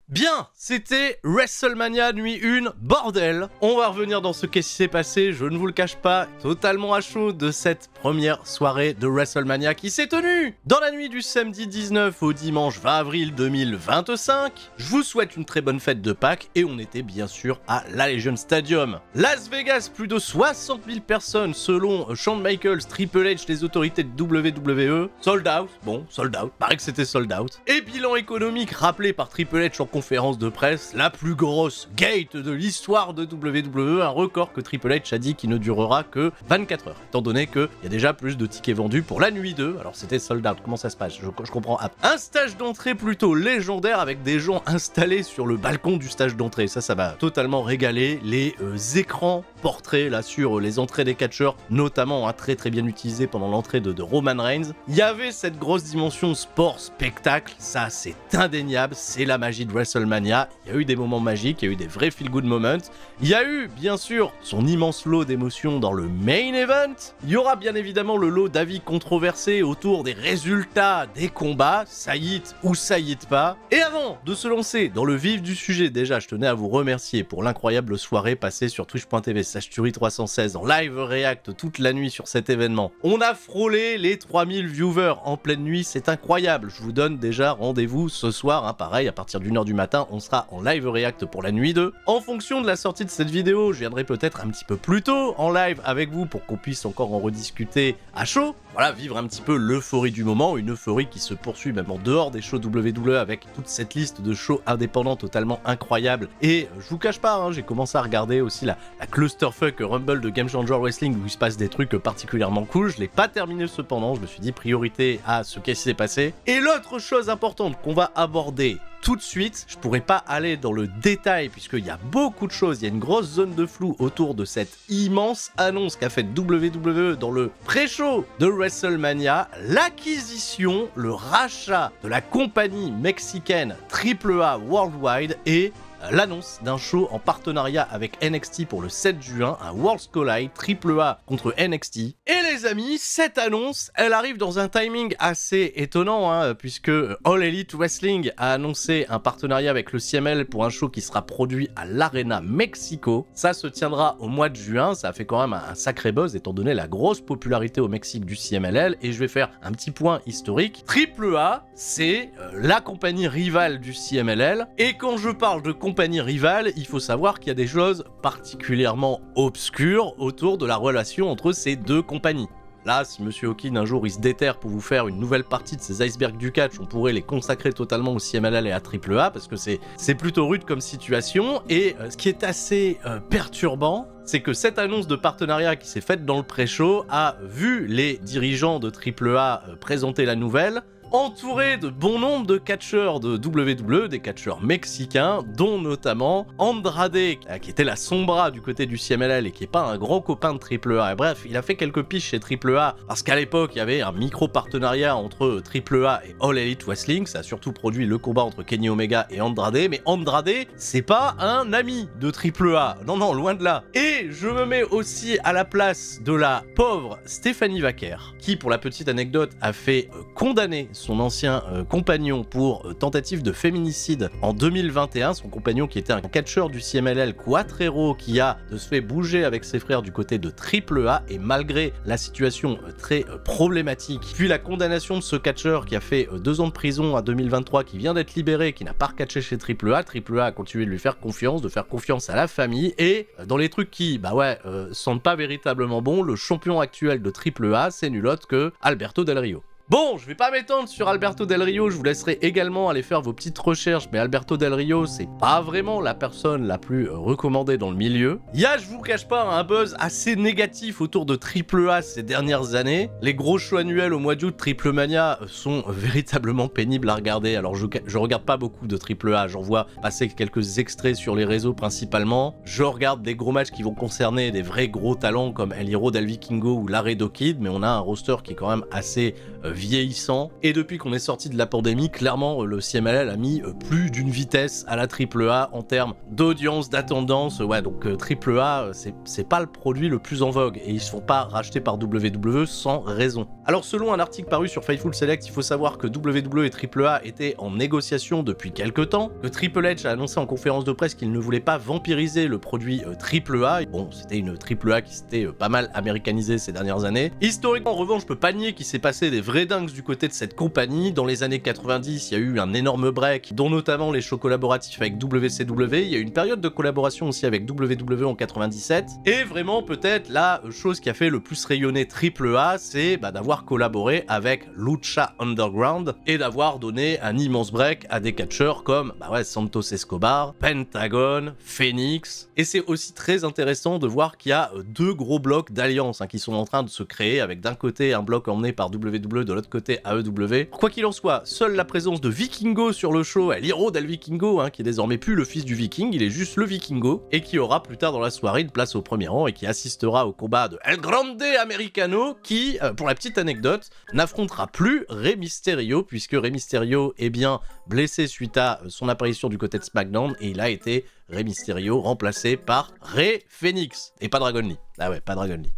Bien, c'était WrestleMania nuit 1, bordel. On va revenir dans ce qui s'est passé, je ne vous le cache pas, totalement à chaud de cette première soirée de WrestleMania qui s'est tenue dans la nuit du samedi 19 au dimanche 20 avril 2025. Je vous souhaite une très bonne fête de Pâques et on était bien sûr à l'Allegiant Stadium. Las Vegas, plus de 60 000 personnes selon Shawn Michaels, Triple H, les autorités de WWE. Sold out, bon, sold out, paraît que c'était sold out. Et bilan économique rappelé par Triple H en conférence de presse, la plus grosse gate de l'histoire de WWE, un record que Triple H a dit qui ne durera que 24 heures, étant donné qu'il y a déjà plus de tickets vendus pour la nuit 2, alors c'était sold out, comment ça se passe, je comprends. Un stage d'entrée plutôt légendaire avec des gens installés sur le balcon du stage d'entrée, ça m'a totalement régalé, les écrans portraits là sur les entrées des catcheurs, notamment très bien utilisé pendant l'entrée de Roman Reigns. Il y avait cette grosse dimension sport-spectacle, ça c'est indéniable, c'est la magie de WrestleMania. Il y a eu des moments magiques, il y a eu des vrais feel-good moments. Il y a eu, bien sûr, son immense lot d'émotions dans le main event. Il y aura bien évidemment le lot d'avis controversés autour des résultats des combats, ça y est ou ça y est pas. Et avant de se lancer dans le vif du sujet, déjà, je tenais à vous remercier pour l'incroyable soirée passée sur twitch.tv/Turi316 en live react toute la nuit sur cet événement. On a frôlé les 3000 viewers en pleine nuit, c'est incroyable. Je vous donne déjà rendez-vous ce soir, pareil, à partir d'1h du matin, on sera en live react pour la nuit 2. En fonction de la sortie de cette vidéo, je viendrai peut-être un petit peu plus tôt en live avec vous pour qu'on puisse encore en rediscuter à chaud. Voilà, vivre un petit peu l'euphorie du moment, une euphorie qui se poursuit même en dehors des shows WWE avec toute cette liste de shows indépendants totalement incroyable. Et je vous cache pas, j'ai commencé à regarder aussi la clusterfuck Rumble de Game Changer Wrestling où il se passe des trucs particulièrement cool. Je l'ai pas terminé cependant, je me suis dit priorité à ce qui s'est passé. Et l'autre chose importante qu'on va aborder tout de suite, je pourrais pas aller dans le détail puisqu'il y a beaucoup de choses, il y a une grosse zone de flou autour de cette immense annonce qu'a faite WWE dans le pré-show de WrestleMania, l'acquisition, le rachat de la compagnie mexicaine AAA Worldwide et l'annonce d'un show en partenariat avec NXT pour le 7 juin, un Worlds Collide AAA contre NXT. Et les amis, cette annonce, elle arrive dans un timing assez étonnant, puisque All Elite Wrestling a annoncé un partenariat avec le CMLL pour un show qui sera produit à l'Arena Mexico. Ça se tiendra au mois de juin, ça a fait quand même un sacré buzz étant donné la grosse popularité au Mexique du CMLL, et je vais faire un petit point historique. AAA, c'est la compagnie rivale du CMLL, et quand je parle de compagnie rivale, il faut savoir qu'il y a des choses particulièrement obscures autour de la relation entre ces deux compagnies. Là, si Monsieur Hawkins un jour il se déterre pour vous faire une nouvelle partie de ces icebergs du catch, on pourrait les consacrer totalement au CMLL et à AAA parce que c'est plutôt rude comme situation. Et ce qui est assez perturbant, c'est que cette annonce de partenariat qui s'est faite dans le pré-show a vu les dirigeants de AAA présenter la nouvelle, entouré de bon nombre de catcheurs de WWE, des catcheurs mexicains, dont notamment Andrade, qui était la sombra du côté du CMLL et qui est pas un grand copain de AAA. Et bref, il a fait quelques piches chez AAA, parce qu'à l'époque, il y avait un micro-partenariat entre AAA et All Elite Wrestling, ça a surtout produit le combat entre Kenny Omega et Andrade, mais Andrade, c'est pas un ami de AAA, non, loin de là. Et je me mets aussi à la place de la pauvre Stephanie Vaquer, qui, pour la petite anecdote, a fait condamner son ancien compagnon pour tentative de féminicide en 2021, son compagnon qui était un catcheur du CMLL Cuatrero qui a de ce fait bougé avec ses frères du côté de AAA, et malgré la situation très problématique, puis la condamnation de ce catcheur qui a fait 2 ans de prison à 2023, qui vient d'être libéré, qui n'a pas recatché chez AAA a continué de lui faire confiance, de faire confiance à la famille, et dans les trucs qui, sentent pas véritablement bon, le champion actuel de AAA, c'est nul autre que Alberto Del Rio. Bon, je vais pas m'étendre sur Alberto Del Rio, je vous laisserai également aller faire vos petites recherches, mais Alberto Del Rio, c'est pas vraiment la personne la plus recommandée dans le milieu. Il y a, je vous cache pas, un buzz assez négatif autour de AAA ces dernières années. Les gros shows annuels au mois d'août, Triplemania, sont véritablement pénibles à regarder. Alors je regarde pas beaucoup de AAA, j'en vois passer quelques extraits sur les réseaux principalement. Je regarde des gros matchs qui vont concerner des vrais gros talents comme El Hierro del Vikingo ou Laredo Kid, mais on a un roster qui est quand même assez vieillissant. Et depuis qu'on est sorti de la pandémie, clairement, le CMLL a mis plus d'une vitesse à la AAA en termes d'audience, d'attendance. Ouais, donc AAA, c'est pas le produit le plus en vogue et ils se font pas racheter par WWE sans raison. Alors selon un article paru sur Fightful Select, il faut savoir que WWE et AAA étaient en négociation depuis quelques temps, que Triple H a annoncé en conférence de presse qu'il ne voulait pas vampiriser le produit AAA. Bon, c'était une AAA qui s'était pas mal américanisée ces dernières années. Historiquement, en revanche, je peux pas nier qu'il s'est passé des vrais dingues du côté de cette compagnie. Dans les années 90, il y a eu un énorme break, dont notamment les shows collaboratifs avec WCW. Il y a eu une période de collaboration aussi avec WWE en 97. Et vraiment, peut-être, la chose qui a fait le plus rayonner AAA, c'est d'avoir collaboré avec Lucha Underground et d'avoir donné un immense break à des catcheurs comme Santos Escobar, Pentagon, Phoenix. Et c'est aussi très intéressant de voir qu'il y a deux gros blocs d'alliances qui sont en train de se créer, avec d'un côté un bloc emmené par WWE, de l'autre côté AEW. Quoi qu'il en soit, seule la présence de Vikingo sur le show, El Hiro del Vikingo, qui est désormais plus le fils du Viking, il est juste le Vikingo, et qui aura plus tard dans la soirée une place au premier rang et qui assistera au combat de El Grande Americano, qui, pour la petite anecdote, n'affrontera plus Rey Mysterio, puisque Rey Mysterio est bien blessé suite à son apparition du côté de SmackDown, et il a été Rey Mysterio remplacé par Rey Fenix, et pas Dragon Lee. Ah ouais, pas Dragon Lee.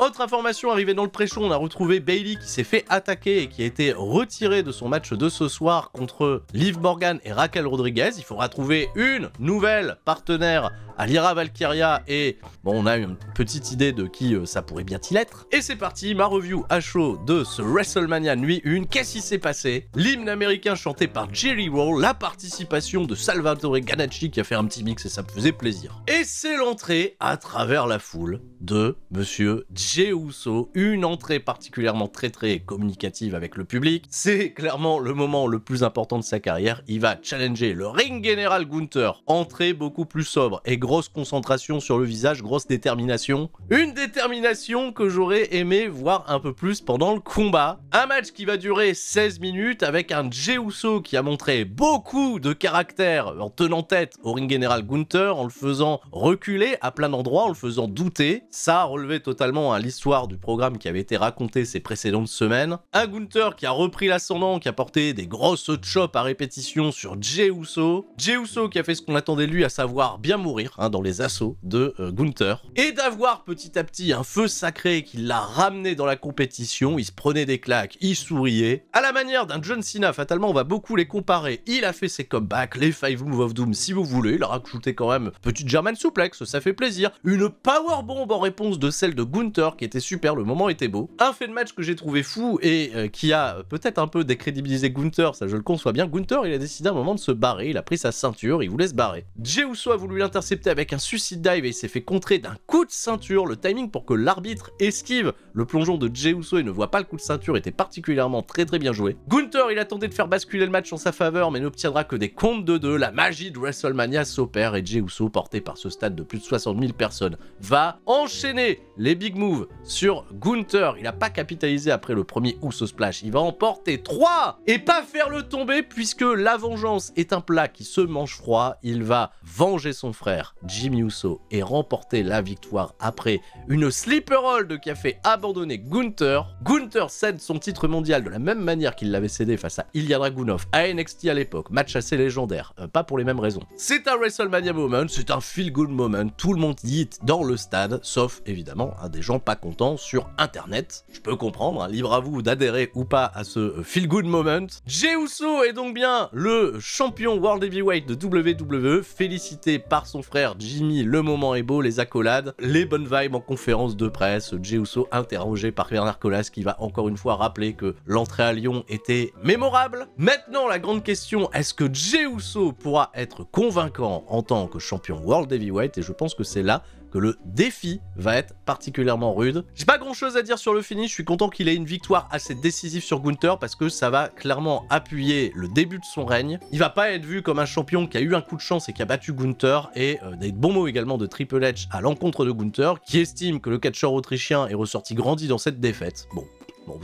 Autre information arrivée dans le pré-show, on a retrouvé Bayley qui s'est fait attaquer et qui a été retiré de son match de ce soir contre Liv Morgan et Raquel Rodriguez. Il faudra trouver une nouvelle partenaire à Lyra Valkyria et bon, on a une petite idée de qui ça pourrait bien-il être. Et c'est parti, ma review à chaud de ce WrestleMania nuit 1. Qu'est-ce qui s'est passé? L'hymne américain chanté par Jerry Roll, la participation de Salvatore Ganacci qui a fait un petit mix et ça me faisait plaisir. Et c'est l'entrée à travers la foule de Monsieur Jey Uso, une entrée particulièrement très communicative avec le public. C'est clairement le moment le plus important de sa carrière. Il va challenger le Ring General Gunther. Entrée beaucoup plus sobre et grosse concentration sur le visage, grosse détermination. Une détermination que j'aurais aimé voir un peu plus pendant le combat. Un match qui va durer 16 minutes avec un Jey Uso qui a montré beaucoup de caractère en tenant tête au Ring General Gunther, en le faisant reculer à plein d'endroits, en le faisant douter. Ça a relevé totalement à l'histoire du programme qui avait été raconté ces précédentes semaines. Un Gunther qui a repris l'ascendant, qui a porté des grosses chops à répétition sur Jey Uso. Jey Uso qui a fait ce qu'on attendait de lui, à savoir bien mourir dans les assauts de Gunther. Et d'avoir petit à petit un feu sacré qui l'a ramené dans la compétition. Il se prenait des claques, il souriait. À la manière d'un John Cena, fatalement on va beaucoup les comparer. Il a fait ses comebacks, les 5 Moves of Doom si vous voulez. Il a rajouté quand même petite German Suplex, ça fait plaisir. Une powerbomb en réponse de celle de Gunther qui était super, le moment était beau. Un fait de match que j'ai trouvé fou et qui a peut-être un peu décrédibilisé Gunther, ça je le conçois bien. Gunther, il a décidé à un moment de se barrer, il a pris sa ceinture, il voulait se barrer. Jey Uso a voulu l'intercepter avec un suicide dive et il s'est fait contrer d'un coup de ceinture. Le timing pour que l'arbitre esquive le plongeon de Jey Uso et ne voit pas le coup de ceinture était particulièrement très bien joué. Gunther, il a tenté de faire basculer le match en sa faveur mais n'obtiendra que des comptes de 2. La magie de WrestleMania s'opère et Jey Uso, porté par ce stade de plus de 60 000 personnes, va enchaîner les big moves sur Gunther. Il n'a pas capitalisé après le premier Uso Splash. Il va en porter 3 et pas faire le tomber puisque la vengeance est un plat qui se mange froid. Il va venger son frère Jimmy Uso et remporter la victoire après une sleeper hold qui a fait abandonner Gunther. Gunther cède son titre mondial de la même manière qu'il l'avait cédé face à Ilya Dragunov à NXT à l'époque. Match assez légendaire, pas pour les mêmes raisons. C'est un WrestleMania moment, c'est un feel-good moment. Tout le monde y est dans le stade, sauf évidemment des gens pas contents sur internet. Je peux comprendre, libre à vous d'adhérer ou pas à ce feel-good moment. Jey Uso est donc bien le champion World Heavyweight de WWE, félicité par son frère Jimmy. Le moment est beau, les accolades, les bonnes vibes en conférence de presse. Jey Uso interrogé par Bernard Colas qui va encore une fois rappeler que l'entrée à Lyon était mémorable. Maintenant la grande question, est-ce que Jey Uso pourra être convaincant en tant que champion World Heavyweight? Et je pense que c'est là que le défi va être particulièrement rude. J'ai pas grand chose à dire sur le finish, je suis content qu'il ait une victoire assez décisive sur Gunther parce que ça va clairement appuyer le début de son règne. Il va pas être vu comme un champion qui a eu un coup de chance et qui a battu Gunther, et des bons mots également de Triple H à l'encontre de Gunther qui estime que le catcheur autrichien est ressorti grandi dans cette défaite. Bon,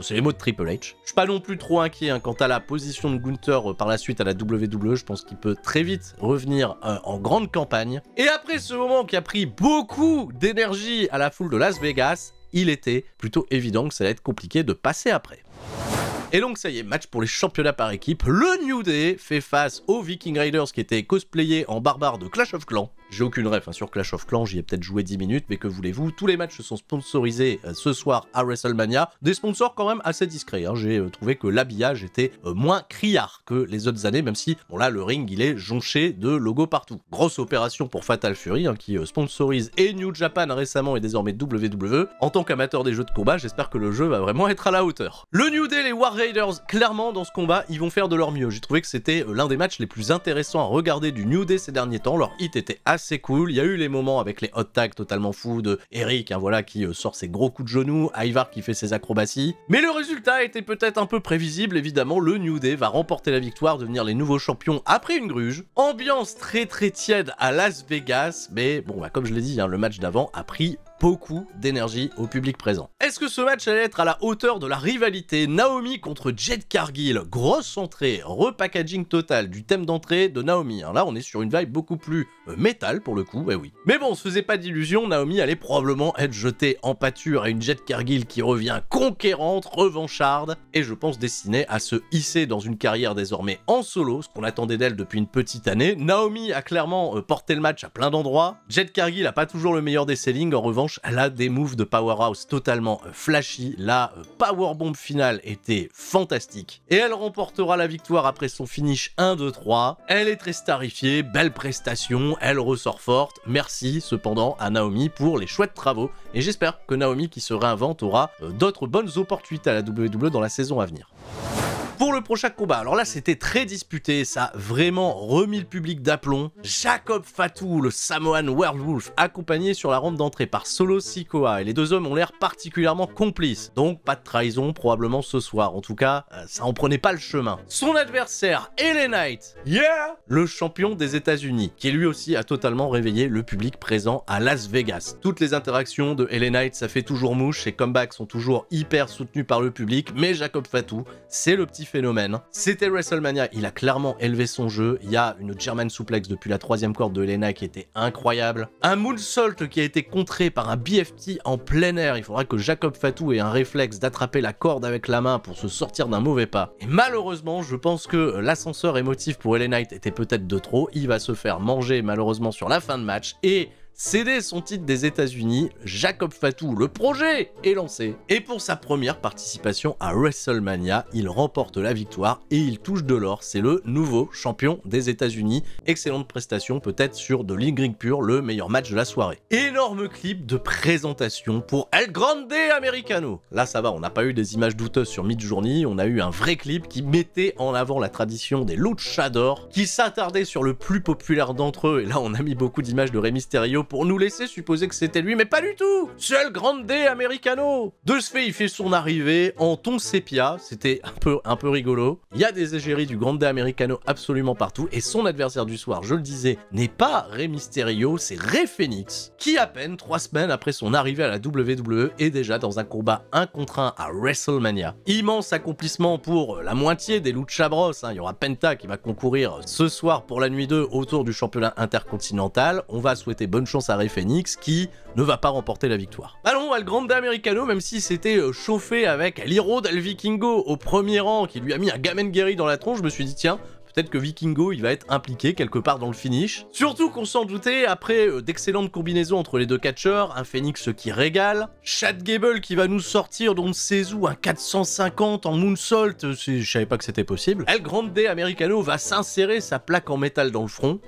c'est les mots de Triple H. Je suis pas non plus trop inquiet quant à la position de Gunther par la suite à la WWE. Je pense qu'il peut très vite revenir en grande campagne. Et après ce moment qui a pris beaucoup d'énergie à la foule de Las Vegas, il était plutôt évident que ça allait être compliqué de passer après. Et donc ça y est, match pour les championnats par équipe. Le New Day fait face aux Viking Raiders qui étaient cosplayés en barbares de Clash of Clans. J'ai aucune ref sur Clash of Clans, j'y ai peut-être joué 10 minutes, mais que voulez-vous, tous les matchs sont sponsorisés ce soir à WrestleMania. Des sponsors quand même assez discrets, j'ai trouvé que l'habillage était moins criard que les autres années, même si, bon là, le ring, il est jonché de logos partout. Grosse opération pour Fatal Fury, qui sponsorise et New Japan récemment et désormais WWE. En tant qu'amateur des jeux de combat, j'espère que le jeu va vraiment être à la hauteur. Le New Day, les War Raiders, clairement dans ce combat, ils vont faire de leur mieux. J'ai trouvé que c'était l'un des matchs les plus intéressants à regarder du New Day ces derniers temps. Leur hit était assez cool. Il y a eu les moments avec les hot tags totalement fous de Eric, voilà, qui sort ses gros coups de genoux, Ivar qui fait ses acrobaties. Mais le résultat était peut-être un peu prévisible, évidemment. Le New Day va remporter la victoire, devenir les nouveaux champions après une gruge. Ambiance très tiède à Las Vegas, mais bon, comme je l'ai dit, le match d'avant a pris beaucoup d'énergie au public présent. Est-ce que ce match allait être à la hauteur de la rivalité Naomi contre Jade Cargill? Grosse entrée, repackaging total du thème d'entrée de Naomi. Là, on est sur une vibe beaucoup plus métal pour le coup, oui. Mais bon, on se faisait pas d'illusions, Naomi allait probablement être jetée en pâture à une Jade Cargill qui revient conquérante, revancharde, et je pense destinée à se hisser dans une carrière désormais en solo, ce qu'on attendait d'elle depuis une petite année. Naomi a clairement porté le match à plein d'endroits. Jade Cargill a pas toujours le meilleur des sellings, en revanche, elle a des moves de powerhouse totalement flashy. La powerbomb finale était fantastique. Et elle remportera la victoire après son finish 1-2-3. Elle est très starifiée, belle prestation, elle ressort forte. Merci cependant à Naomi pour les chouettes travaux. Et j'espère que Naomi qui se réinvente aura d'autres bonnes opportunités à la WWE dans la saison à venir. Pour le prochain combat, alors là c'était très disputé, ça a vraiment remis le public d'aplomb. Jacob Fatu, le Samoan Werewolf, accompagné sur la rampe d'entrée par Solo Sikoa, et les deux hommes ont l'air particulièrement complices. Donc pas de trahison probablement ce soir, en tout cas ça en prenait pas le chemin. Son adversaire, LA Knight, le champion des États-Unis, qui lui aussi a totalement réveillé le public présent à Las Vegas. Toutes les interactions de LA Knight, ça fait toujours mouche, ses comebacks sont toujours hyper soutenus par le public, mais Jacob Fatu, c'est le petit phénomène. C'était WrestleMania, il a clairement élevé son jeu. Il y a une German suplex depuis la 3e corde de Elena qui était incroyable. Un moonsault qui a été contré par un BFT en plein air. Il faudra que Jacob Fatu ait un réflexe d'attraper la corde avec la main pour se sortir d'un mauvais pas. Et malheureusement, je pense que l'ascenseur émotif pour LA Knight était peut-être de trop. Il va se faire manger malheureusement sur la fin de match et céder son titre des États-Unis. Jacob Fatu, le projet est lancé. Et pour sa première participation à WrestleMania, il remporte la victoire et il touche de l'or. C'est le nouveau champion des États-Unis. Excellente prestation, peut-être sur de l'Ingrid Pure, le meilleur match de la soirée. Énorme clip de présentation pour El Grande Americano. Là, ça va, on n'a pas eu des images douteuses sur Midjourney, on a eu un vrai clip qui mettait en avant la tradition des luchadors, qui s'attardait sur le plus populaire d'entre eux. Et là, on a mis beaucoup d'images de Rey Mysterio pour nous laisser supposer que c'était lui, mais pas du tout. C'est El Grande Americano. De ce fait, il fait son arrivée en ton sépia, c'était un peu rigolo. Il y a des égéries du Grande Americano absolument partout, et son adversaire du soir, je le disais, n'est pas Rey Mysterio, c'est Rey Fénix, qui à peine 3 semaines après son arrivée à la WWE est déjà dans un combat 1 contre 1 à WrestleMania. Immense accomplissement pour la moitié des Lucha Bros, il y aura Penta qui va concourir ce soir pour la nuit 2 autour du championnat intercontinental. On va souhaiter bonne chance à Rey Fénix qui ne va pas remporter la victoire. Allons, El Grande Americano, même si c'était chauffé avec l'Hiro del Vikingo au premier rang qui lui a mis un Gamengeri dans la tronche, je me suis dit tiens, peut-être que Vikingo il va être impliqué quelque part dans le finish. Surtout qu'on s'en doutait après d'excellentes combinaisons entre les deux catcheurs, un Phoenix qui régale, Chad Gable qui va nous sortir d'on ne sait où un 450 en moonsault, je savais pas que c'était possible. El Grande Americano va s'insérer sa plaque en métal dans le front,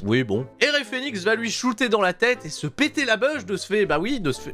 oui bon. Et Rey Fénix va lui shooter dans la tête et se péter la beuge de ce fait,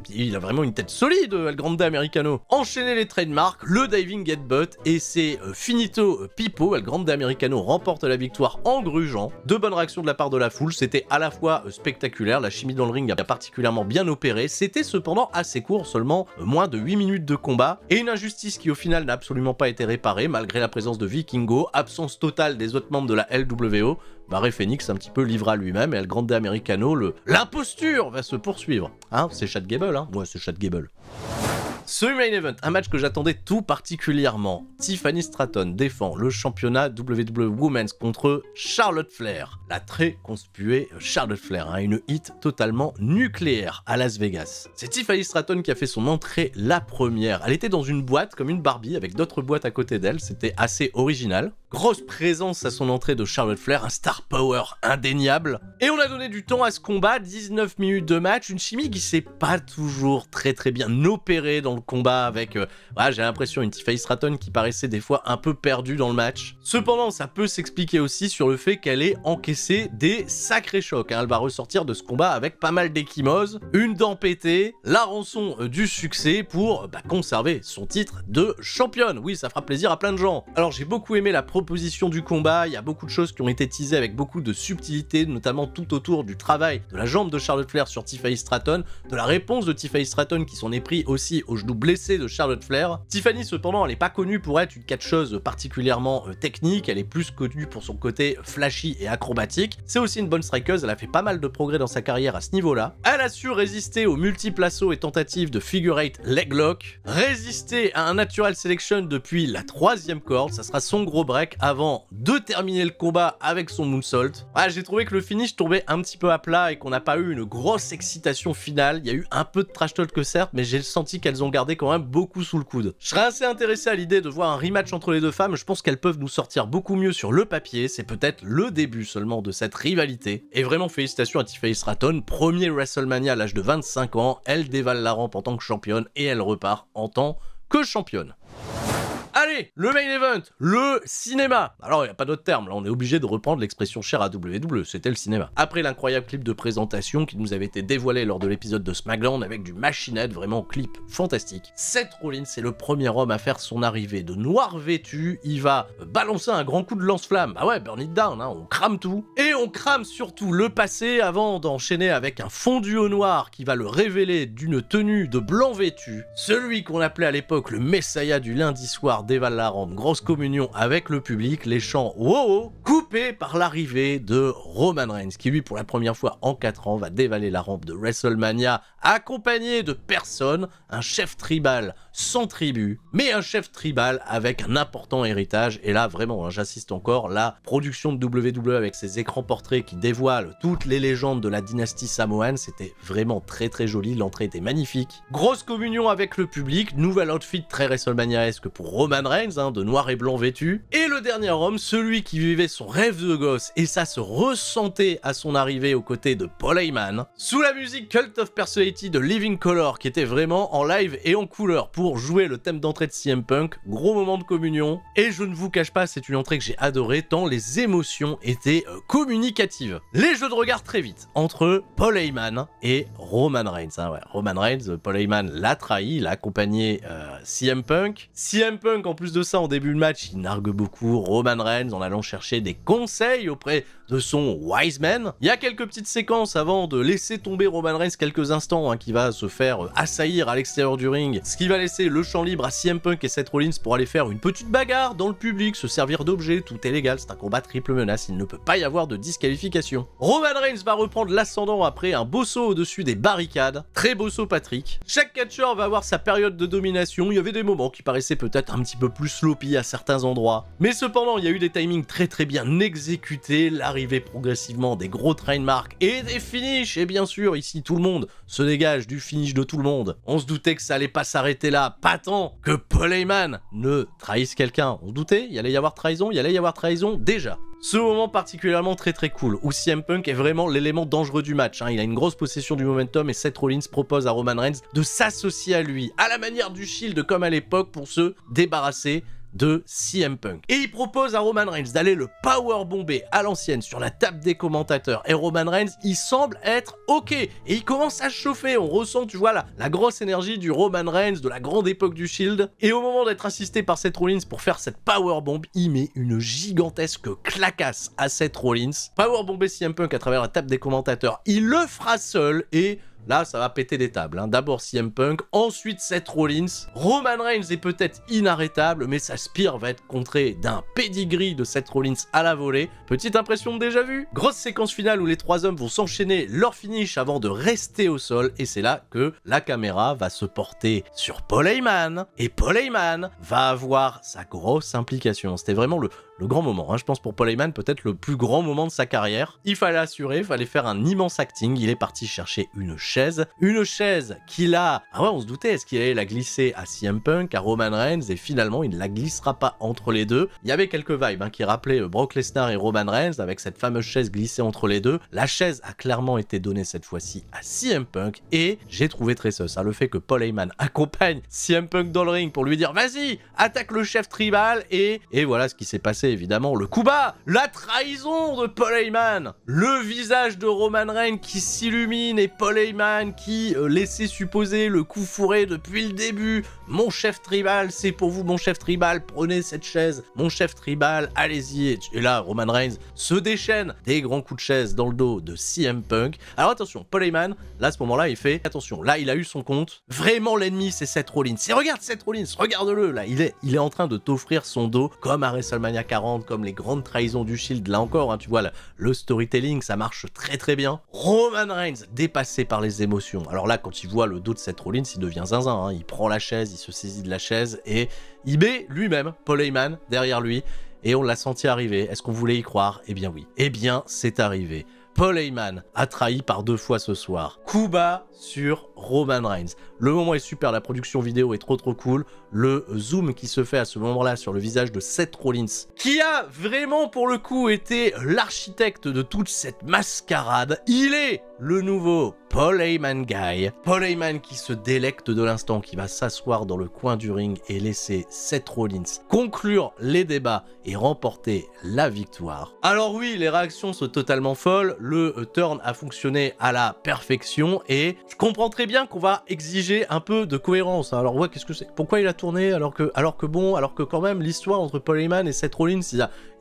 il a vraiment une tête solide El Grande Americano. Enchaîner les trademarks, le diving headbutt et c'est finito pipo. El Grande Americano remporte la victoire en grugeant. De bonnes réactions de la part de la foule, c'était à la fois spectaculaire, la chimie dans le ring a particulièrement bien opéré, c'était cependant assez court, seulement moins de 8 minutes de combat, et une injustice qui au final n'a absolument pas été réparée, malgré la présence de Vikingo, absence totale des autres membres de la LWO, Rey Fénix un petit peu livra lui-même, et El Grande Americano, l'imposture va se poursuivre. C'est Chad Gable, ouais c'est Chad Gable. Ce main event, un match que j'attendais tout particulièrement. Tiffany Stratton défend le championnat WWE Women's contre Charlotte Flair. La très conspuée Charlotte Flair, une hit totalement nucléaire à Las Vegas. C'est Tiffany Stratton qui a fait son entrée la première. Elle était dans une boîte comme une Barbie avec d'autres boîtes à côté d'elle, c'était assez original. Grosse présence à son entrée de Charlotte Flair, un star power indéniable. Et on a donné du temps à ce combat, 19 minutes de match, une chimie qui s'est pas toujours très bien opérée dans le combat avec, j'ai l'impression, une Tiffany Stratton qui paraissait des fois un peu perdue dans le match. Cependant, ça peut s'expliquer aussi sur le fait qu'elle ait encaissé des sacrés chocs. Elle va ressortir de ce combat avec pas mal d'échymoses, une dent pétée, la rançon du succès pour conserver son titre de championne. Oui, ça fera plaisir à plein de gens. Alors j'ai beaucoup aimé la proposition du combat, il y a beaucoup de choses qui ont été teasées avec beaucoup de subtilité, notamment tout autour du travail de la jambe de Charlotte Flair sur Tiffany Stratton, de la réponse de Tiffany Stratton qui s'en est pris aussi au genou blessé de Charlotte Flair. Tiffany cependant, elle n'est pas connue pour être une catcheuse particulièrement technique, elle est plus connue pour son côté flashy et acrobatique. C'est aussi une bonne strikeuse, elle a fait pas mal de progrès dans sa carrière à ce niveau-là. Elle a su résister aux multiples assauts et tentatives de figure 8 leg lock, résister à un natural selection depuis la 3e corde, ça sera son gros break avant de terminer le combat avec son moonsault. J'ai trouvé que le finish tombait un petit peu à plat et qu'on n'a pas eu une grosse excitation finale. Il y a eu un peu de trash talk certes, mais j'ai senti qu'elles ont gardé quand même beaucoup sous le coude. Je serais assez intéressé à l'idée de voir un rematch entre les deux femmes, je pense qu'elles peuvent nous sortir beaucoup mieux sur le papier, c'est peut-être le début seulement de cette rivalité. Et vraiment félicitations à Tiffany Stratton, premier WrestleMania à l'âge de 25 ans, elle dévale la rampe en tant que championne et elle repart en tant que championne. Allez, le main event, le cinéma. Alors, il n'y a pas d'autre terme, là, on est obligé de reprendre l'expression chère à WWE, c'était le cinéma. Après l'incroyable clip de présentation qui nous avait été dévoilé lors de l'épisode de SmackDown avec du machinette, vraiment clip fantastique, Seth Rollins est le premier homme à faire son arrivée de noir vêtu, il va balancer un grand coup de lance-flamme, burn it down, on crame tout, et on crame surtout le passé avant d'enchaîner avec un fondu au noir qui va le révéler d'une tenue de blanc vêtu, celui qu'on appelait à l'époque le Messiah du lundi soir dévale la rampe, grosse communion avec le public, les chants wow, coupés par l'arrivée de Roman Reigns, qui lui pour la première fois en 4 ans va dévaler la rampe de WrestleMania, accompagné de personne, un chef tribal sans tribu, mais un chef tribal avec un important héritage, et là vraiment, j'insiste encore, la production de WWE avec ses écrans portraits qui dévoilent toutes les légendes de la dynastie samoane, c'était vraiment très joli, l'entrée était magnifique. Grosse communion avec le public, nouvel outfit très WrestleMania-esque pour Roman Reigns, de noir et blanc vêtu, et le dernier homme, celui qui vivait son rêve de gosse, et ça se ressentait à son arrivée aux côtés de Paul Heyman, sous la musique Cult of Personality de Living Color, qui était vraiment en live et en couleur pour jouer le thème d'entrée de CM Punk, gros moment de communion, et je ne vous cache pas, c'est une entrée que j'ai adorée, tant les émotions étaient communicatives. Les jeux de regard très vite, entre Paul Heyman et Roman Reigns, Roman Reigns, Paul Heyman l'a trahi, il a accompagné CM Punk, en plus de ça, en début de match, il nargue beaucoup Roman Reigns en allant chercher des conseils auprès de son wise man. Il y a quelques petites séquences avant de laisser tomber Roman Reigns quelques instants, qui va se faire assaillir à l'extérieur du ring, ce qui va laisser le champ libre à CM Punk et Seth Rollins pour aller faire une petite bagarre dans le public, se servir d'objets, tout est légal, c'est un combat triple menace, il ne peut pas y avoir de disqualification. Roman Reigns va reprendre l'ascendant après un beau saut au-dessus des barricades, très beau saut Patrick. Chaque catcheur va avoir sa période de domination, il y avait des moments qui paraissaient peut-être un petit peu plus sloppy à certains endroits, mais cependant il y a eu des timings très bien exécutés, l'arrivée progressivement des gros trademarks et des finishes, et bien sûr ici tout le monde se dégage du finish de tout le monde. On se doutait que ça allait pas s'arrêter là, pas tant que Paul Heyman ne trahisse quelqu'un, on se doutait, il allait y avoir trahison, déjà. Ce moment particulièrement très cool, où CM Punk est vraiment l'élément dangereux du match, il a une grosse possession du momentum et Seth Rollins propose à Roman Reigns de s'associer à lui, à la manière du Shield comme à l'époque, pour se débarrasser de CM Punk. Et il propose à Roman Reigns d'aller le power bomber à l'ancienne sur la table des commentateurs. Et Roman Reigns, il semble être ok. Et il commence à chauffer. On ressent, tu vois, la grosse énergie du Roman Reigns de la grande époque du Shield. Et au moment d'être assisté par Seth Rollins pour faire cette power bomb, il met une gigantesque clacasse à Seth Rollins. Power bomber CM Punk à travers la table des commentateurs. Il le fera seul et là, ça va péter des tables. Hein. D'abord CM Punk, ensuite Seth Rollins. Roman Reigns est peut-être inarrêtable, mais sa spear va être contrée d'un pedigree de Seth Rollins à la volée. Petite impression de déjà vu. Grosse séquence finale où les trois hommes vont s'enchaîner leur finish avant de rester au sol, et c'est là que la caméra va se porter sur Paul Heyman, et Paul Heyman va avoir sa grosse implication. C'était vraiment le grand moment, hein. Je pense pour Paul Heyman, peut-être le plus grand moment de sa carrière. Il fallait assurer, il fallait faire un immense acting. Il est parti chercher une chaise qu'il a... Ah ouais, on se doutait, est-ce qu'il allait la glisser à CM Punk, à Roman Reigns, et finalement, il ne la glissera pas entre les deux. Il y avait quelques vibes hein, qui rappelaient Brock Lesnar et Roman Reigns, avec cette fameuse chaise glissée entre les deux. La chaise a clairement été donnée cette fois-ci à CM Punk, et j'ai trouvé très sus, hein, le fait que Paul Heyman accompagne CM Punk dans le ring pour lui dire « Vas-y, attaque le chef tribal », et voilà ce qui s'est passé. Évidemment, le coup bas, la trahison de Paul Heyman, le visage de Roman Reigns qui s'illumine et Paul Heyman qui laissait supposer le coup fourré depuis le début. Mon chef tribal, c'est pour vous mon chef tribal, prenez cette chaise, mon chef tribal, allez-y. Et là, Roman Reigns se déchaîne des grands coups de chaise dans le dos de CM Punk. Alors attention, Paul Heyman, là à ce moment-là, il fait, attention, là il a eu son compte, vraiment l'ennemi c'est Seth Rollins. Et regarde Seth Rollins, regarde-le, là, il est en train de t'offrir son dos comme à WrestleMania 40, comme les grandes trahisons du Shield, là encore, hein, tu vois, le storytelling, ça marche très très bien. Roman Reigns, dépassé par les émotions. Alors là, quand il voit le dos de Seth Rollins, il devient zinzin, hein, il prend la chaise, il se saisit de la chaise, et il met lui-même, Paul Heyman, derrière lui, et on l'a senti arriver. Est-ce qu'on voulait y croire? Eh bien oui. Eh bien, c'est arrivé. Paul Heyman a trahi par 2 fois ce soir. Coup bas sur Roman Reigns. Le moment est super, la production vidéo est trop cool. Le zoom qui se fait à ce moment-là sur le visage de Seth Rollins, qui a vraiment pour le coup été l'architecte de toute cette mascarade. Il est le nouveau Paul Heyman guy. Paul Heyman qui se délecte de l'instant, qui va s'asseoir dans le coin du ring et laisser Seth Rollins conclure les débats et remporter la victoire. Alors oui, les réactions sont totalement folles. Le turn a fonctionné à la perfection et je comprends très bien qu'on va exiger un peu de cohérence. Alors ouais, qu'est-ce que c'est? Pourquoi il a tourné alors que quand même l'histoire entre Paul Heyman et Seth Rollins,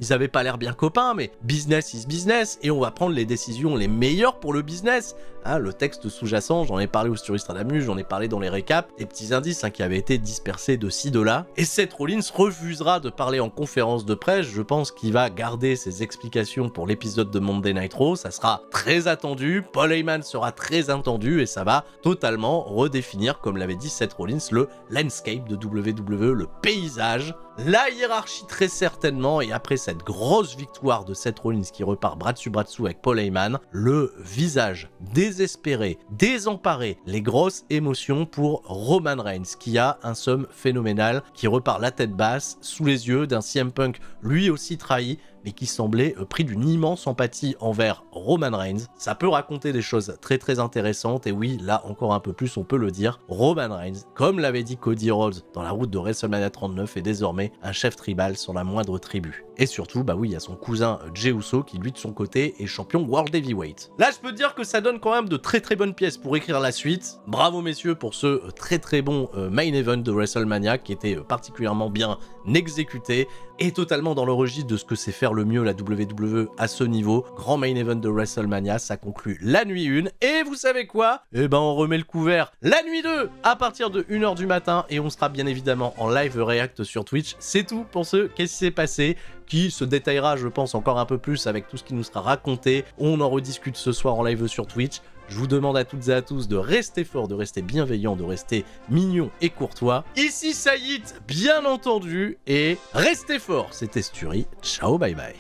ils avaient pas l'air bien copains, mais business is business et on va prendre les décisions les meilleures pour le business. Hein, le texte sous-jacent, j'en ai parlé au Stradamuse, j'en ai parlé dans les récaps, des petits indices hein, qui avaient été dispersés de ci, de là. Et Seth Rollins refusera de parler en conférence de presse. Je pense qu'il va garder ses explications pour l'épisode de Monday Night Raw. Ça sera très attendu. Paul Heyman sera très attendu et ça va totalement redéfinir, comme l'avait dit Seth Rollins, le landscape de WWE, le paysage. La hiérarchie très certainement, et après cette grosse victoire de Seth Rollins qui repart bras dessus avec Paul Heyman, le visage désespéré, désemparé, les grosses émotions pour Roman Reigns qui a un somme phénoménal, qui repart la tête basse, sous les yeux d'un CM Punk lui aussi trahi, mais qui semblait pris d'une immense empathie envers Roman Reigns. Ça peut raconter des choses très intéressantes, et oui, là encore un peu plus on peut le dire, Roman Reigns, comme l'avait dit Cody Rhodes dans la route de WrestleMania 39, est désormais un chef tribal sans la moindre tribu. Et surtout, bah oui, il y a son cousin Jey Uso qui lui de son côté est champion World Heavyweight. Là je peux te dire que ça donne quand même de très bonnes pièces pour écrire la suite. Bravo messieurs pour ce très bon main event de WrestleMania qui était particulièrement bien exécuté et totalement dans le registre de ce que sait faire le mieux la WWE à ce niveau. Grand main event de WrestleMania, ça conclut la nuit 1. Et vous savez quoi? Eh ben on remet le couvert la nuit 2 à partir de 1h du matin et on sera bien évidemment en live react sur Twitch. C'est tout pour ce qu'est-ce qui s'est passé, qui se détaillera je pense encore un peu plus avec tout ce qui nous sera raconté. On en rediscute ce soir en live sur Twitch. Je vous demande à toutes et à tous de rester forts, de rester bienveillants, de rester mignons et courtois. Ici Saïd, bien entendu, et restez forts. C'était Sturi. Ciao, bye bye.